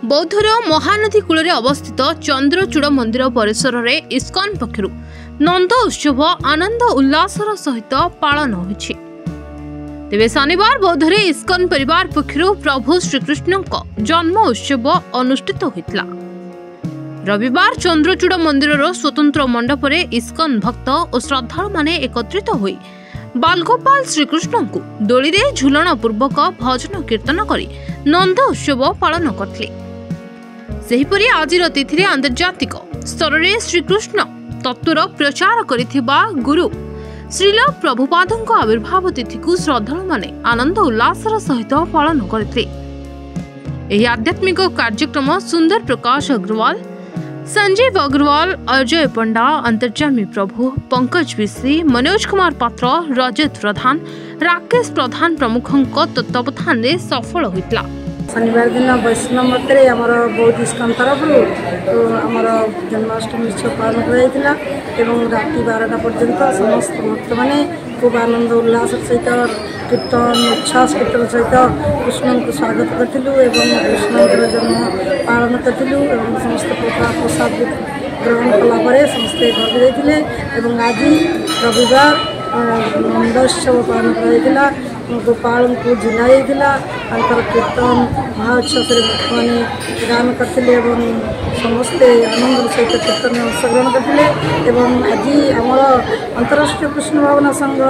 बौद्धर Mahanadi cool अवस्थित चंद्रचूड़ मंदिर परिसर में इस्कॉन पक्षरु नंद उत्सव आनंद उल्लासर सहित पालन होइछि। तेबे शनिवार बौद्धरे इस्कॉन परिवार पक्षरु प्रभु श्रीकृष्ण जन्म उत्सव अनुष्ठित होइतला। रविवार चंद्रचूड़ मंदिर स्वतंत्र मंडपरे इस्कॉन भक्त और श्रद्धालु माने एकत्रित होई बालगोपाल श्रीकृष्ण को दोली रे झुलण पूर्वक भजन कीर्तन करी नंद उत्सव पालन करथिले। सेहिपरि आजिर तिथिरे आंतर्जातिक स्तर में श्रीकृष्ण तत्वर प्रचार करिथिबा गुरु श्रील प्रभुपादଙ୍କ आविर्भाव तिथि को श्रद्धालु माने आनंद उल्लासर सहित पालन करथिले। एही आध्यात्मिक कार्यक्रम सुंदर प्रकाश अग्रवाल, संजीव अग्रवाल, अजय पंडा, अंतर्जामी प्रभु, पंकज विश्री, मनोज कुमार पात्र, रजत प्रधान, राकेश प्रधान प्रमुखों तत्वावधान में सफल होइतला। शनिवार दिन वैष्णव मत बौद्ध इस्कॉन तरफ आमर जन्माष्टमी उत्सव पालन कराइला एवं राति 12टा पर्यंत समस्त भक्त मैंने खूब आनंद उल्लास सहित कीर्तन उच्छ्वास कीर्तन सहित कृष्ण को स्वागत करूँ एवं कृष्ण जन्म पालन करूँ एवं समस्त प्रकार प्रसाद ग्रहण कलापर समस्ते घर जाते एवं आज रविवार नंदोत्सव पालन कराइला। गोपाल को झुलाइला कीर्तन महाउत्सव मैंने गान करते समस्ते आनंद सहित कीर्तन में अंशग्रहण करते आज आमर अंतरराष्ट्रीय कृष्ण भावना संघ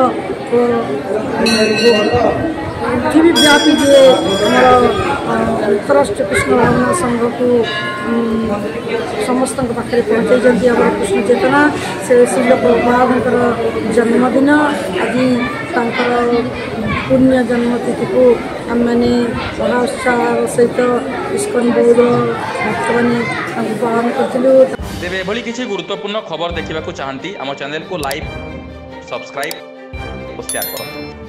पृथ्वीव्यापी जे अंतरराष्ट्रीय कृष्ण भावना संघ को समस्त पाखे पहुँचाई कृष्ण चेतना से श्रील प्रभुपादଙ୍କର जन्मदिन आज पुण्य जन्मतिथि को आम मैंने बड़ा उत्साह सहित इस्कॉन बौद्ध भक्त मैंने पालन करूँ। तेरे एभली किसी गुरुत्वपूर्ण खबर देखा चाहती आम चैनल को लाइक, सब्सक्राइब और शेयर करो।